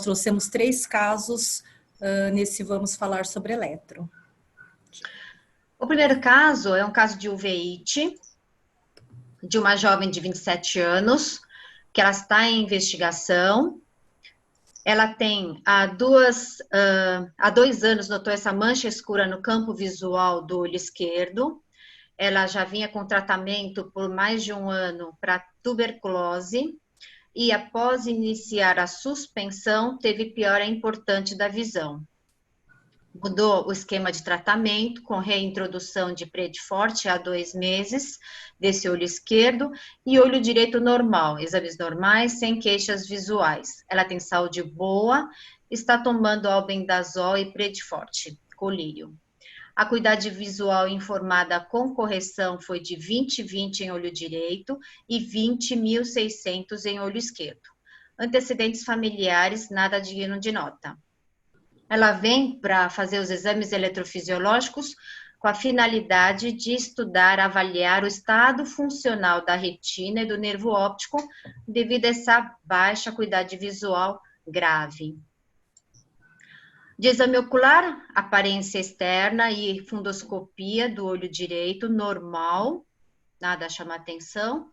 trouxemos 3 casos nesse Vamos Falar sobre Eletro. O primeiro caso é um caso de uveíte, de uma jovem de 27 anos, que ela está em investigação. Ela tem, há 2 anos, notou essa mancha escura no campo visual do olho esquerdo. Ela já vinha com tratamento por mais de 1 ano para tuberculose, e após iniciar a suspensão, teve piora importante da visão. Mudou o esquema de tratamento, com reintrodução de Predforte há 2 meses, desse olho esquerdo, e olho direito normal, exames normais, sem queixas visuais. Ela tem saúde boa, está tomando albendazol e Predforte, colírio. A acuidade visual informada com correção foi de 20/20 em olho direito e 20.600 em olho esquerdo. Antecedentes familiares, nada digno de nota. Ela vem para fazer os exames eletrofisiológicos com a finalidade de estudar, avaliar o estado funcional da retina e do nervo óptico devido a essa baixa acuidade visual grave. De exame ocular, aparência externa e fundoscopia do olho direito, normal, nada chama atenção.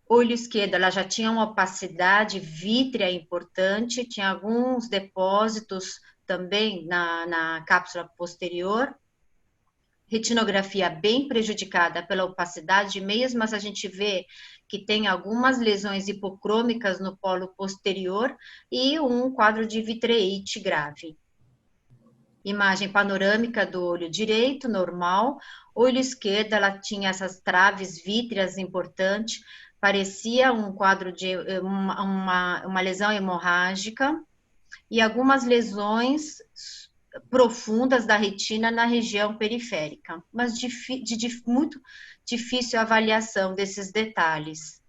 Olho esquerdo, ela já tinha uma opacidade vítrea importante, tinha alguns depósitos também na cápsula posterior. Retinografia bem prejudicada pela opacidade, mesmo mas a gente vê que tem algumas lesões hipocrômicas no polo posterior e um quadro de vitreite grave. Imagem panorâmica do olho direito, normal. Olho esquerdo, ela tinha essas traves vítreas importantes, parecia um quadro de uma lesão hemorrágica e algumas lesões profundas da retina na região periférica, mas muito difícil a avaliação desses detalhes.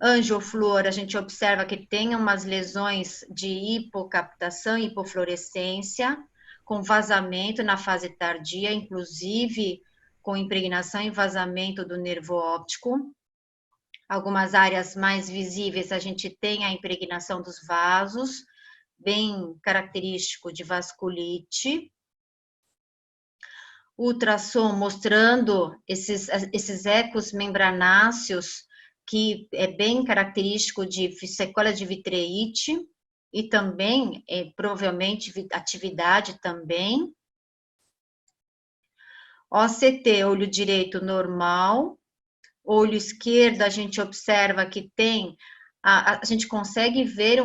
Angiofluor, a gente observa que tem umas lesões de hipocaptação e hipofluorescência, com vazamento na fase tardia, inclusive com impregnação e vazamento do nervo óptico. Algumas áreas mais visíveis, a gente tem a impregnação dos vasos, bem característico de vasculite. Ultrassom mostrando esses ecos membranáceos, que é bem característico de sequela de vitreite, e também, provavelmente, atividade também. OCT, olho direito normal. Olho esquerdo, a gente observa que tem, a gente consegue ver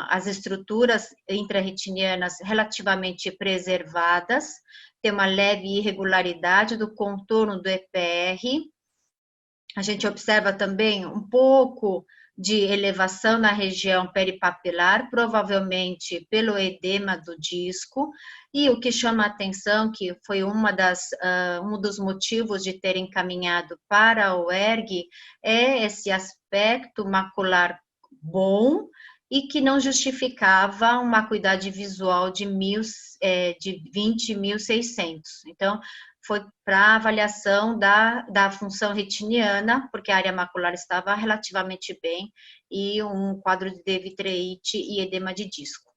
as estruturas intrarretinianas relativamente preservadas, tem uma leve irregularidade do contorno do EPR. A gente observa também um pouco de elevação na região peripapilar, provavelmente pelo edema do disco, e o que chama a atenção, que foi um dos motivos de ter encaminhado para o ERG, é esse aspecto macular bom e que não justificava uma acuidade visual de 20.600. Então, foi para avaliação da função retiniana, porque a área macular estava relativamente bem, e um quadro de vitreite e edema de disco.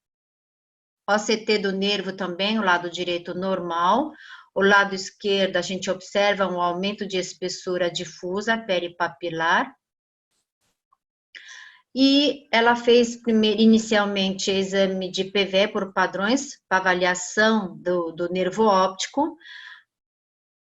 OCT do nervo também, o lado direito normal. O lado esquerdo, a gente observa um aumento de espessura difusa peripapilar. E ela fez inicialmente exame de PVE por padrões, para avaliação do nervo óptico.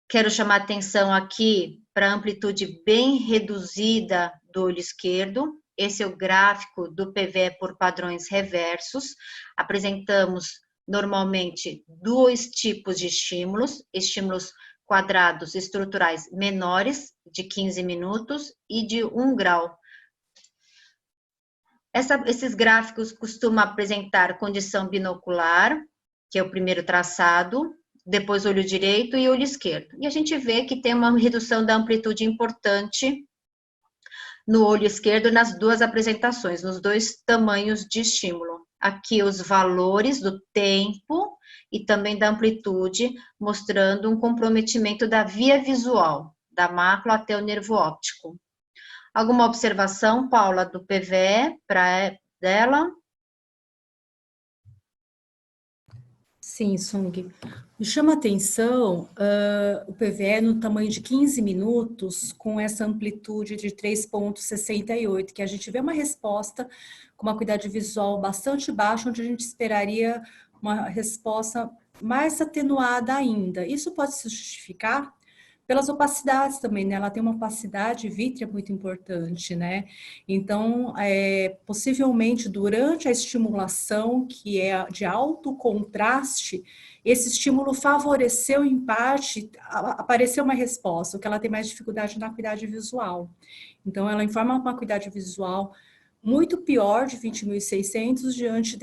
Quero chamar atenção aqui para a amplitude bem reduzida do olho esquerdo. Esse é o gráfico do PVE por padrões reversos. Apresentamos normalmente 2 tipos de estímulos quadrados estruturais menores, de 15 minutos, e de 1 grau. Esses gráficos costumam apresentar condição binocular, que é o primeiro traçado, depois olho direito e olho esquerdo. E a gente vê que tem uma redução da amplitude importante no olho esquerdo nas 2 apresentações, nos 2 tamanhos de estímulo. Aqui os valores do tempo e também da amplitude, mostrando um comprometimento da via visual, da mácula até o nervo óptico. Alguma observação, Paula, do PVE para dela? Sim, Sung. Me chama a atenção, o PVE no tamanho de 15 minutos, com essa amplitude de 3,68, que a gente vê uma resposta com uma acuidade visual bastante baixa, onde a gente esperaria uma resposta mais atenuada ainda. Isso pode se justificar pelas opacidades também, né? Ela tem uma opacidade vítrea muito importante, né? Então, possivelmente durante a estimulação, que é de alto contraste, esse estímulo favoreceu, em parte, apareceu uma resposta, o que ela tem mais dificuldade na acuidade visual. Então, ela informa uma acuidade visual muito pior de 20.600 diante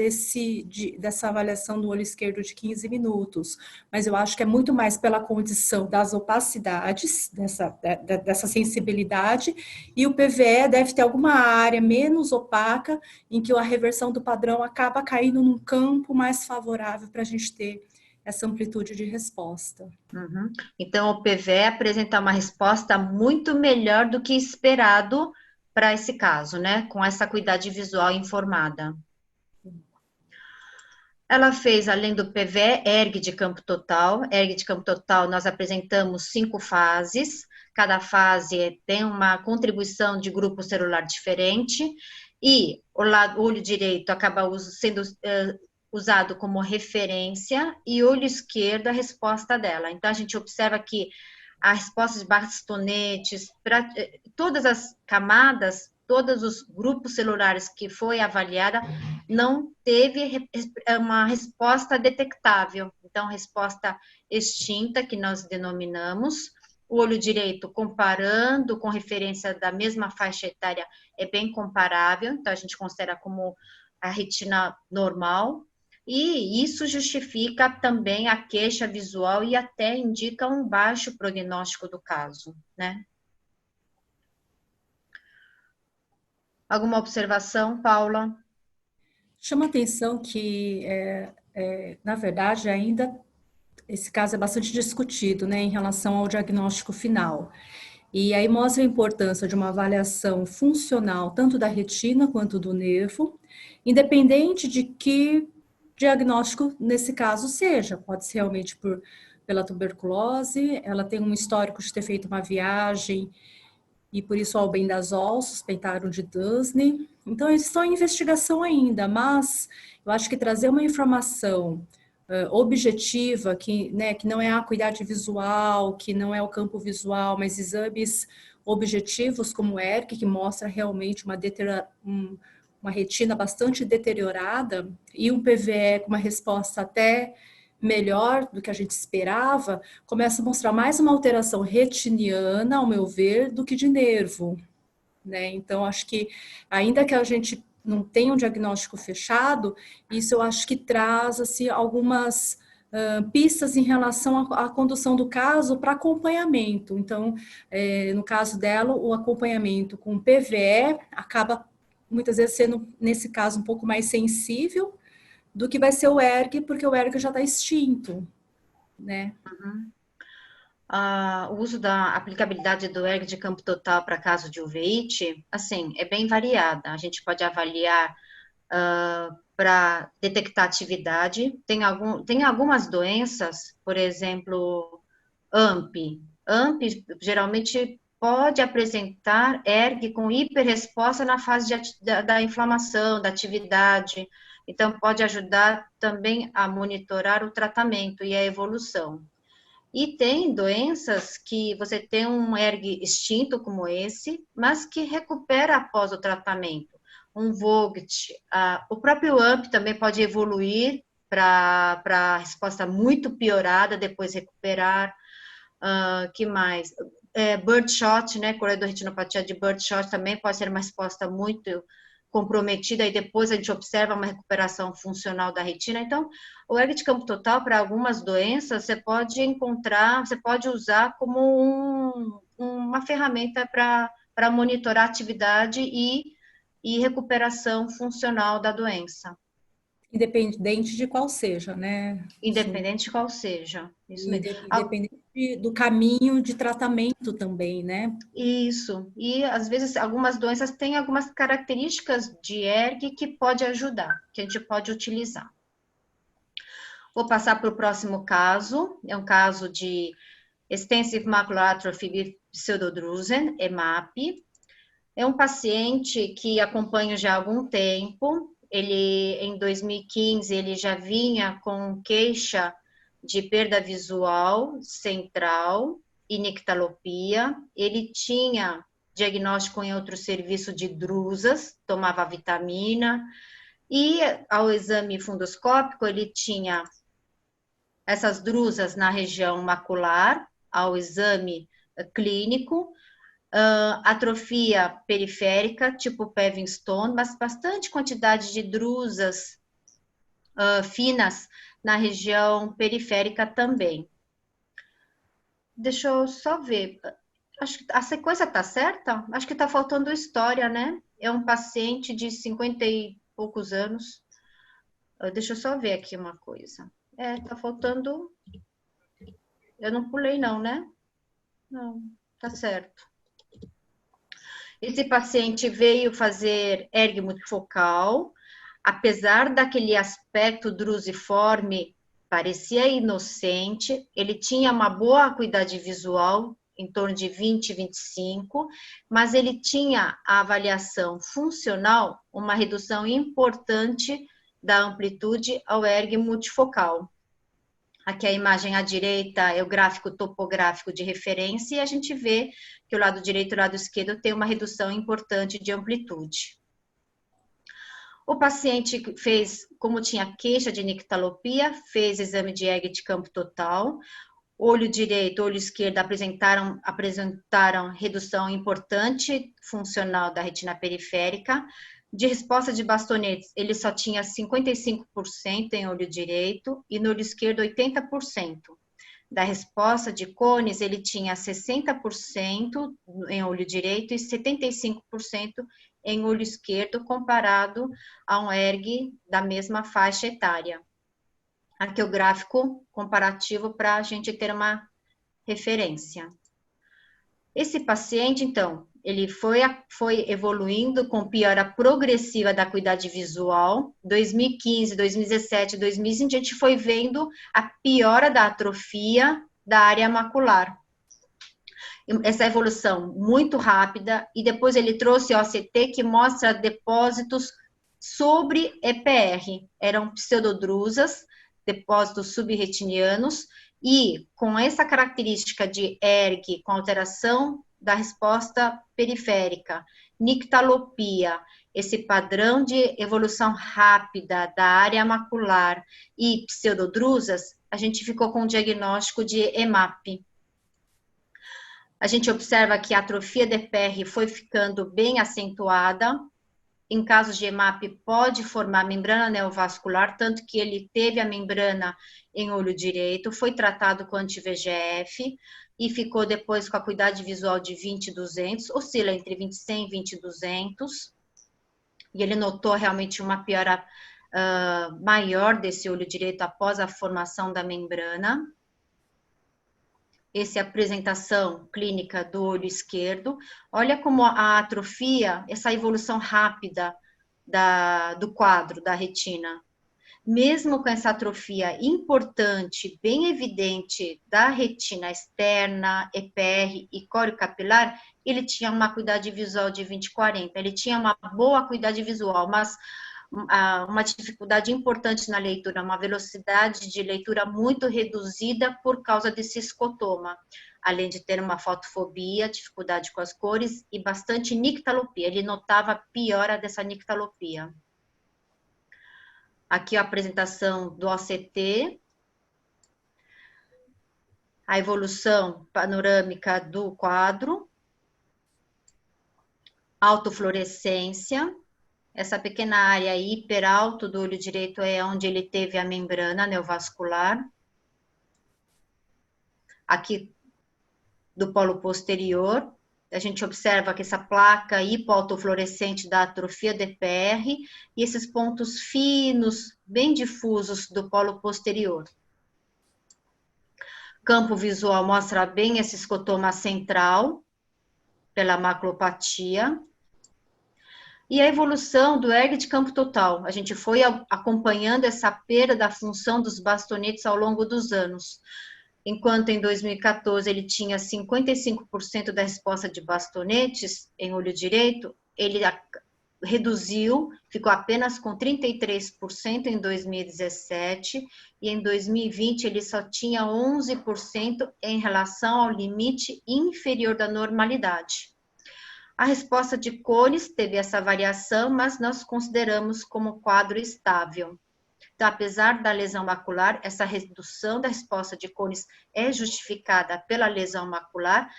dessa avaliação do olho esquerdo de 15 minutos. Mas eu acho que é muito mais pela condição das opacidades, dessa sensibilidade, e o PVE deve ter alguma área menos opaca em que a reversão do padrão acaba caindo num campo mais favorável para a gente ter essa amplitude de resposta. Uhum. Então, o PVE apresenta uma resposta muito melhor do que esperado para esse caso, né? Com essa acuidade visual informada. Ela fez, além do PVE, ERG de campo total. ERG de campo total, nós apresentamos 5 fases. Cada fase tem uma contribuição de grupo celular diferente. E o olho direito acaba sendo usado como referência e olho esquerdo a resposta dela. Então, a gente observa que a resposta de bastonetes, para todas as camadas, todos os grupos celulares que foi avaliada, não teve uma resposta detectável. Então, resposta extinta, que nós denominamos. O olho direito, comparando com referência da mesma faixa etária, é bem comparável. Então, a gente considera como a retina normal. E isso justifica também a queixa visual e até indica um baixo prognóstico do caso, né? Alguma observação, Paula? Chama a atenção que, na verdade, ainda esse caso é bastante discutido, né, em relação ao diagnóstico final. E aí mostra a importância de uma avaliação funcional, tanto da retina quanto do nervo, independente de que diagnóstico nesse caso seja. Pode ser realmente pela tuberculose, ela tem um histórico de ter feito uma viagem e por isso o albendazol suspeitaram de Dusne. Então eles estão em investigação ainda, mas eu acho que trazer uma informação objetiva, que não é a acuidade visual, que não é o campo visual, mas exames objetivos como o ERC, que mostra realmente uma retina bastante deteriorada, e um PVE com uma resposta até melhor do que a gente esperava, começa a mostrar mais uma alteração retiniana, ao meu ver, do que de nervo, né? Então, acho que, ainda que a gente não tenha um diagnóstico fechado, isso eu acho que traz assim, algumas pistas em relação à condução do caso para acompanhamento. Então, no caso dela, o acompanhamento com PVE acaba muitas vezes sendo, nesse caso, um pouco mais sensível do que vai ser o ERG, porque o ERG já está extinto, né? Uhum. O uso da aplicabilidade do ERG de campo total para caso de uveíte, assim, é bem variada. A gente pode avaliar para detectar atividade. Tem algumas doenças, por exemplo, AMP. AMP geralmente pode apresentar ERG com hiperresposta na fase da inflamação, da atividade. Então, pode ajudar também a monitorar o tratamento e a evolução. E tem doenças que você tem um ERG extinto como esse, mas que recupera após o tratamento. Um VOGT, o próprio AMP também pode evoluir para resposta muito piorada, depois recuperar. Que mais? Birdshot, né? Coredoretinopatia de Birdshot também pode ser uma resposta muito comprometida e depois a gente observa uma recuperação funcional da retina. Então, o ERG de campo total para algumas doenças você pode encontrar, você pode usar como uma ferramenta para monitorar a atividade e recuperação funcional da doença. Independente de qual seja, né? Independente de qual seja. Isso mesmo. Independente do caminho de tratamento também, né? Isso. E às vezes algumas doenças têm algumas características de ERG que pode ajudar, que a gente pode utilizar. Vou passar para o próximo caso. É um caso de Extensive Macular Atrophy with Pseudodrusen, EMAP. É um paciente que acompanho já há algum tempo. Ele, em 2015, ele já vinha com queixa de perda visual central e nictalopia. Ele tinha diagnóstico em outro serviço de drusas, tomava vitamina, e ao exame fundoscópico ele tinha essas drusas na região macular, ao exame clínico, atrofia periférica, tipo Pevenston, mas bastante quantidade de drusas finas na região periférica também. Deixa eu só ver. Acho que a sequência tá certa? Acho que tá faltando história, né? É um paciente de 50 e poucos anos. Deixa eu só ver aqui uma coisa. Tá faltando. Eu não pulei, não, né? Não, tá certo. Esse paciente veio fazer ergue multifocal, apesar daquele aspecto drusiforme, parecia inocente, ele tinha uma boa acuidade visual, em torno de 20, 25, mas ele tinha a avaliação funcional, uma redução importante da amplitude ao ergue multifocal. Aqui a imagem à direita é o gráfico topográfico de referência e a gente vê que o lado direito e o lado esquerdo tem uma redução importante de amplitude. O paciente fez, como tinha queixa de nictalopia, fez exame de EEG de campo total. Olho direito, olho esquerdo apresentaram redução importante funcional da retina periférica. De resposta de bastonetes, ele só tinha 55% em olho direito e no olho esquerdo 80%. Da resposta de cones, ele tinha 60% em olho direito e 75% em olho esquerdo, comparado a um ERG da mesma faixa etária. Aqui é o gráfico comparativo para a gente ter uma referência. Esse paciente, então, ele foi evoluindo com piora progressiva da acuidade visual. 2015, 2017, 2020, a gente foi vendo a piora da atrofia da área macular. Essa evolução muito rápida, e depois ele trouxe o OCT que mostra depósitos sobre EPR. Eram pseudodrusas, depósitos subretinianos, e com essa característica de ERG, com alteração da resposta periférica, nictalopia, esse padrão de evolução rápida da área macular e pseudodrusas, a gente ficou com o diagnóstico de EMAP. A gente observa que a atrofia de EPR foi ficando bem acentuada. Em casos de EMAP, pode formar membrana neovascular, tanto que ele teve a membrana em olho direito, foi tratado com anti-VEGF e ficou depois com a acuidade visual de 20/200, oscila entre 20/100 e 20/200. E ele notou realmente uma piora maior desse olho direito após a formação da membrana. Essa é a apresentação clínica do olho esquerdo. Olha como a atrofia, essa evolução rápida do quadro da retina. Mesmo com essa atrofia importante, bem evidente da retina externa, EPR e córeo capilar, ele tinha uma acuidade visual de 20/40. Ele tinha uma boa acuidade visual, mas uma dificuldade importante na leitura, uma velocidade de leitura muito reduzida por causa desse escotoma, além de ter uma fotofobia, dificuldade com as cores e bastante nictalopia. Ele notava a piora dessa nictalopia. Aqui a apresentação do OCT, a evolução panorâmica do quadro, autofluorescência. Essa pequena área hiperalto do olho direito é onde ele teve a membrana neovascular. Aqui do polo posterior, a gente observa que essa placa hipoautofluorescente da atrofia DPR e esses pontos finos, bem difusos do polo posterior. Campo visual mostra bem esse escotoma central, pela maculopatia. E a evolução do ERG de campo total. A gente foi acompanhando essa perda da função dos bastonetes ao longo dos anos. Enquanto em 2014 ele tinha 55% da resposta de bastonetes em olho direito, ele reduziu, ficou apenas com 33% em 2017, e em 2020 ele só tinha 11% em relação ao limite inferior da normalidade. A resposta de cores teve essa variação, mas nós consideramos como quadro estável. Então, apesar da lesão macular, essa redução da resposta de cores é justificada pela lesão macular,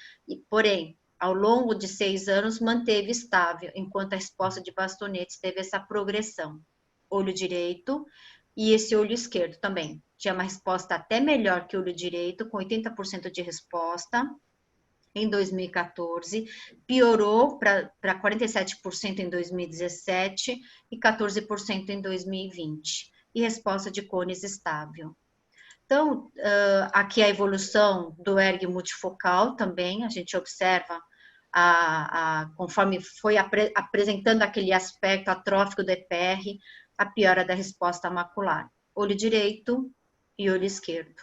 porém, ao longo de 6 anos, manteve estável, enquanto a resposta de bastonetes teve essa progressão. Olho direito e esse olho esquerdo também. Tinha uma resposta até melhor que o olho direito, com 80% de resposta em 2014, piorou para 47% em 2017 e 14% em 2020. E resposta de cones estável. Então, aqui a evolução do ERG multifocal também, a gente observa, conforme foi apresentando aquele aspecto atrófico do EPR, a piora da resposta macular. Olho direito e olho esquerdo.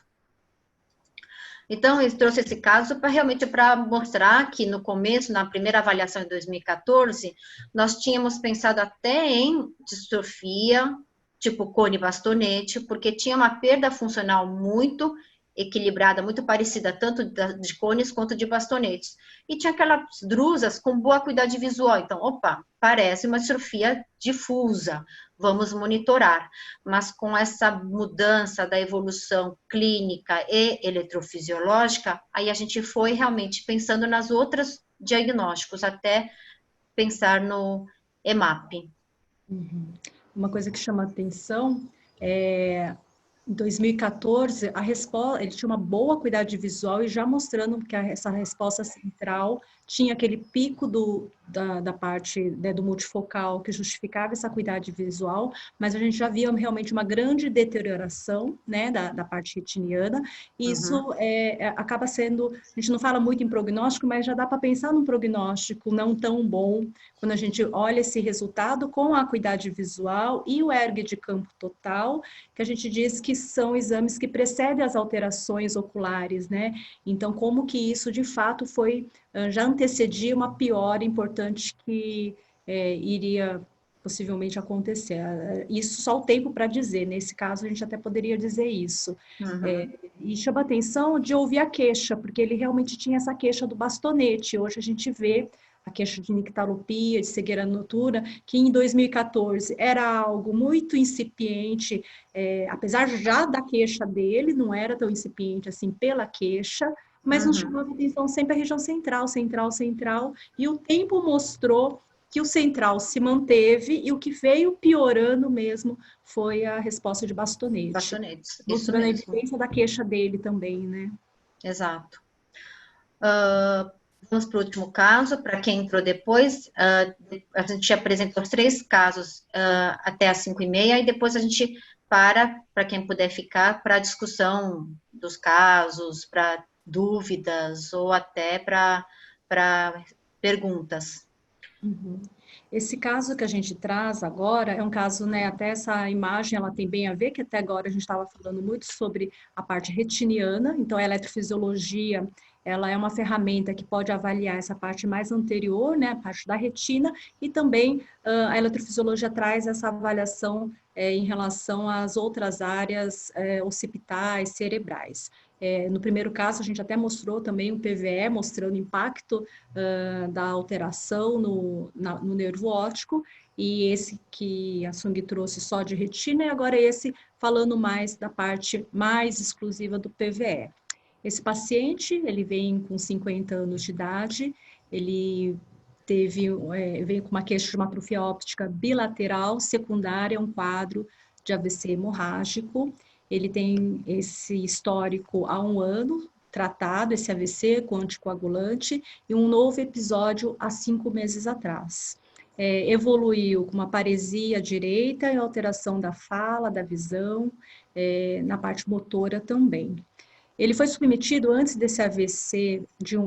Então, eu trouxe esse caso realmente para mostrar que no começo, na primeira avaliação em 2014, nós tínhamos pensado até em distrofia, tipo cone bastonete, porque tinha uma perda funcional muito equilibrada, muito parecida, tanto de cones quanto de bastonetes. E tinha aquelas drusas com boa acuidade visual. Então, opa, parece uma distrofia difusa, vamos monitorar. Mas com essa mudança da evolução clínica e eletrofisiológica, aí a gente foi realmente pensando nas outras diagnósticos, até pensar no EMAP. Uhum. Uma coisa que chama atenção é, em 2014, a resposta, ele tinha uma boa acuidade visual e já mostrando que essa resposta central tinha aquele pico da parte, né, do multifocal que justificava essa acuidade visual, mas a gente já via realmente uma grande deterioração, né, da parte retiniana, e isso acaba sendo, a gente não fala muito em prognóstico, mas já dá para pensar num prognóstico não tão bom, quando a gente olha esse resultado com a acuidade visual e o ERG de campo total, que a gente diz que são exames que precedem as alterações oculares, né? Então, como que isso, de fato, já antecedia uma piora importante que iria possivelmente acontecer. Isso só o tempo para dizer, nesse caso a gente até poderia dizer isso. E chama atenção de ouvir a queixa, porque ele realmente tinha essa queixa do bastonete. Hoje a gente vê a queixa de nictalopia, de cegueira noturna, que em 2014 era algo muito incipiente, apesar já da queixa dele, não era tão incipiente assim pela queixa, mas nos chamava atenção sempre a região central, central, e o tempo mostrou que o central se manteve e o que veio piorando mesmo foi a resposta de bastonete. Bastonetes, mostrando a evidência da queixa dele também, né? Exato. Vamos para o último caso, para quem entrou depois, a gente apresentou os 3 casos até as 5h30, e depois a gente para quem puder ficar, para a discussão dos casos, para dúvidas, ou até para perguntas. Uhum. Esse caso que a gente traz agora é um caso, né, até essa imagem ela tem bem a ver, que até agora a gente estava falando muito sobre a parte retiniana, então a eletrofisiologia, ela é uma ferramenta que pode avaliar essa parte mais anterior, né, a parte da retina, e também a eletrofisiologia traz essa avaliação em relação às outras áreas occipitais, cerebrais. No primeiro caso, a gente até mostrou também o PVE, mostrando o impacto da alteração no nervo óptico, e esse que a Sung trouxe só de retina, e agora esse falando mais da parte mais exclusiva do PVE. Esse paciente, ele vem com 50 anos de idade, ele veio com uma queixa de uma atrofia óptica bilateral secundária a um quadro de AVC hemorrágico. Ele tem esse histórico há 1 ano, tratado esse AVC com anticoagulante, e um novo episódio há 5 meses atrás. Evoluiu com uma paresia direita e alteração da fala, da visão, na parte motora também. Ele foi submetido, antes desse AVC,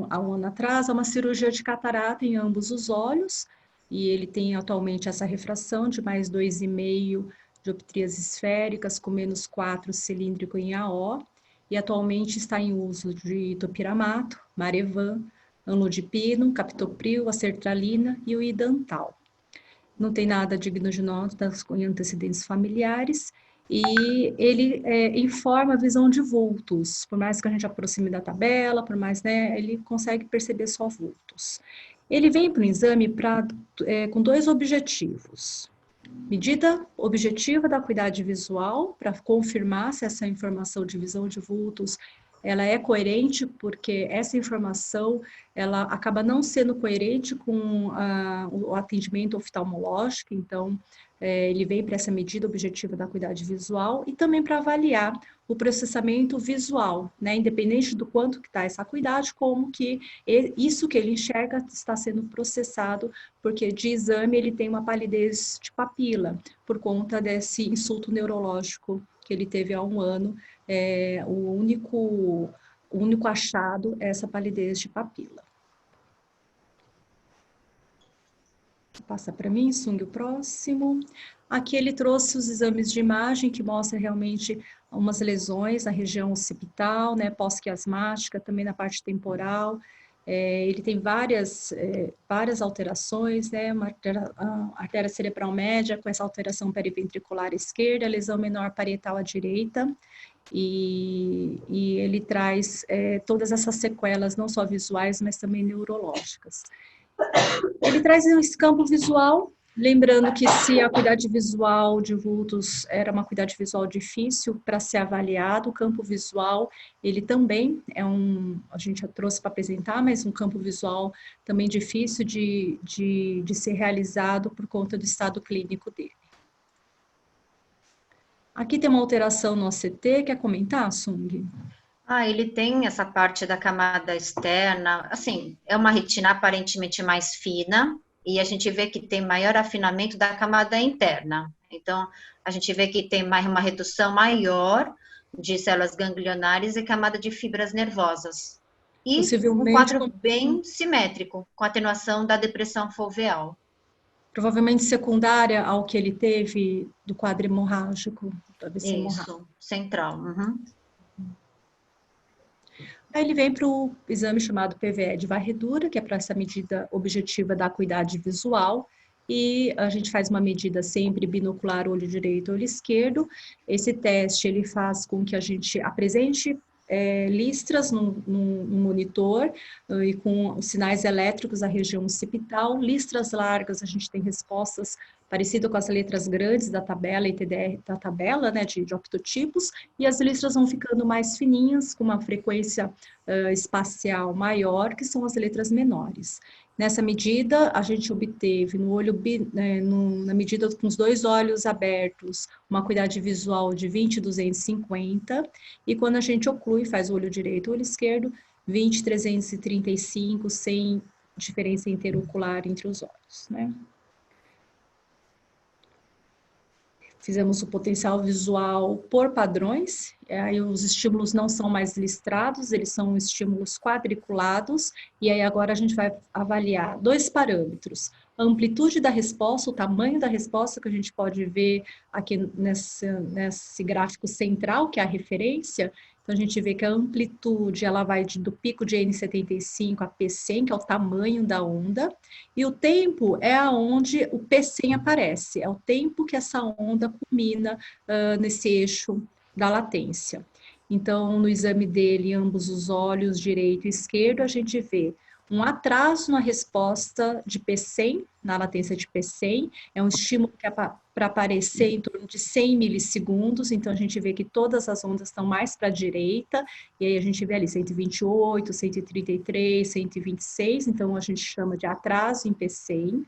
há um ano atrás, a uma cirurgia de catarata em ambos os olhos, e ele tem atualmente essa refração de mais 2,5 dioptrias esféricas, com menos 4 cilíndrico em AO, e atualmente está em uso de topiramato, Marevan, anlodipino, captopril, a sertralina e o idantal. Não tem nada digno de nota com antecedentes familiares, e ele informa a visão de vultos, por mais que a gente aproxime da tabela, por mais, né, ele consegue perceber só vultos. Ele vem para o exame com 2 objetivos. Medida objetiva da acuidade visual, para confirmar se essa informação de visão de vultos ela é coerente, porque essa informação ela acaba não sendo coerente com o atendimento oftalmológico, então ele vem para essa medida objetiva da acuidade visual e também para avaliar o processamento visual, né, independente do quanto que está essa acuidade, como que isso que ele enxerga está sendo processado, porque de exame ele tem uma palidez de papila, por conta desse insulto neurológico que ele teve há 1 ano, o único achado é essa palidez de papila. Passa para mim, Sung, o próximo. Aqui ele trouxe os exames de imagem que mostra realmente umas lesões na região occipital, né, pós-quiasmática, também na parte temporal. Ele tem várias alterações, né, a artéria cerebral média com essa alteração periventricular esquerda, a lesão menor parietal à direita, e ele traz todas essas sequelas, não só visuais, mas também neurológicas. Ele traz esse campo visual, lembrando que se a acuidade visual de vultos era uma acuidade visual difícil para ser avaliado, o campo visual, ele também a gente já trouxe para apresentar, mas um campo visual também difícil de ser realizado por conta do estado clínico dele. Aqui tem uma alteração no OCT, quer comentar, Sung? Ele tem essa parte da camada externa, assim, é uma retina aparentemente mais fina, e a gente vê que tem maior afinamento da camada interna. Então, a gente vê que tem uma redução maior de células ganglionares e camada de fibras nervosas. E um quadro bem simétrico, com atenuação da depressão foveal. Provavelmente secundária ao que ele teve do quadro hemorrágico. Isso, central. Uhum. Aí ele vem para o exame chamado PVE de varredura, que é para essa medida objetiva da acuidade visual, e a gente faz uma medida sempre binocular, olho direito, olho esquerdo. Esse teste, ele faz com que a gente apresente listras no monitor e com os sinais elétricos da região occipital. Listras largas, a gente tem respostas parecidas com as letras grandes da tabela e TDR da tabela, né, de optotipos, e as listras vão ficando mais fininhas, com uma frequência espacial maior, que são as letras menores. Nessa medida, a gente obteve na medida com os 2 olhos abertos, uma acuidade visual de 20/250, e quando a gente oclui, faz o olho direito e o olho esquerdo, 20/335, sem diferença interocular entre os olhos, né? Fizemos o potencial visual por padrões, aí os estímulos não são mais listrados, eles são estímulos quadriculados, e aí agora a gente vai avaliar 2 parâmetros, a amplitude da resposta, o tamanho da resposta, que a gente pode ver aqui nesse gráfico central, que é a referência. Então, a gente vê que a amplitude, ela vai do pico de N75 a P100, que é o tamanho da onda, e o tempo é aonde o P100 aparece, é o tempo que essa onda culmina nesse eixo da latência. Então, no exame dele, ambos os olhos, direito e esquerdo, a gente vê um atraso na resposta de P100, na latência de P100, é um estímulo que é para aparecer em torno de 100 milissegundos, então a gente vê que todas as ondas estão mais para a direita, e aí a gente vê ali 128, 133, 126, então a gente chama de atraso em P100,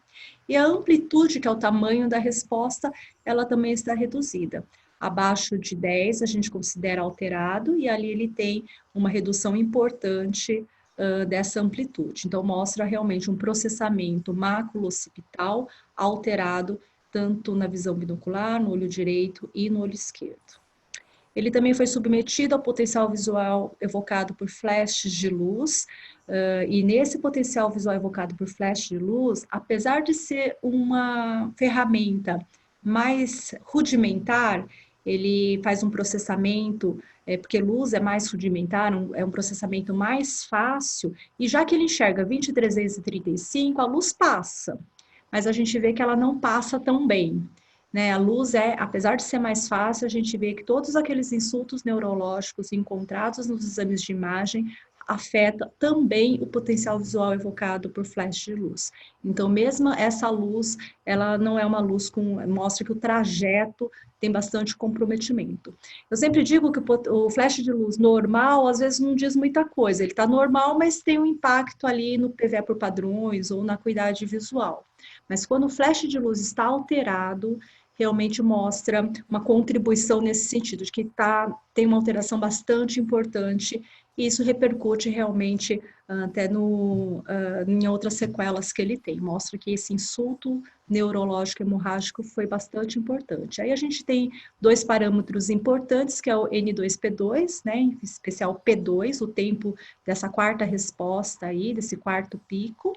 e a amplitude, que é o tamanho da resposta, ela também está reduzida. Abaixo de 10 a gente considera alterado, e ali ele tem uma redução importante dessa amplitude. Então, mostra realmente um processamento maculo-occipital alterado, tanto na visão binocular, no olho direito e no olho esquerdo. Ele também foi submetido ao potencial visual evocado por flashes de luz, e nesse potencial visual evocado por flash de luz, apesar de ser uma ferramenta mais rudimentar, ele faz um processamento, porque luz é mais rudimentar, é um processamento mais fácil, e já que ele enxerga 20/335, a luz passa, mas a gente vê que ela não passa tão bem. Né, a luz apesar de ser mais fácil, a gente vê que todos aqueles insultos neurológicos encontrados nos exames de imagem afeta também o potencial visual evocado por flash de luz. Então, mesmo essa luz, ela não é uma luz mostra que o trajeto tem bastante comprometimento. Eu sempre digo que o flash de luz normal, às vezes não diz muita coisa, ele está normal, mas tem um impacto ali no PVE por padrões ou na acuidade visual. Mas quando o flash de luz está alterado, realmente mostra uma contribuição nesse sentido, de que tem uma alteração bastante importante, e isso repercute realmente até em outras sequelas que ele tem. Mostra que esse insulto neurológico hemorrágico foi bastante importante. Aí a gente tem dois parâmetros importantes, que é o N2P2, né, em especial P2, o tempo dessa quarta resposta aí, desse quarto pico,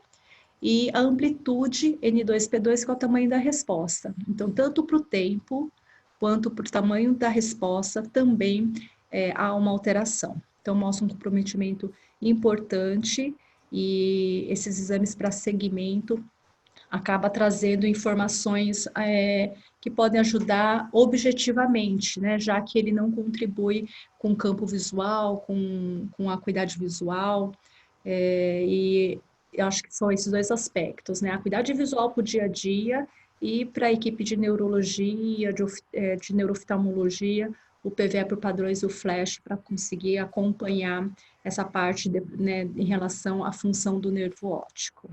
e a amplitude N2P2, que é o tamanho da resposta. Então, tanto para o tempo quanto para o tamanho da resposta, também há uma alteração. Então, mostra um comprometimento importante, e esses exames para segmento acaba trazendo informações que podem ajudar objetivamente, né, já que ele não contribui com o campo visual, com a acuidade visual, e eu acho que são esses dois aspectos, né? A acuidade visual para o dia a dia, e para a equipe de neurologia, de neurooftalmologia, o PVE por padrões e o flash para conseguir acompanhar essa parte, né, em relação à função do nervo óptico.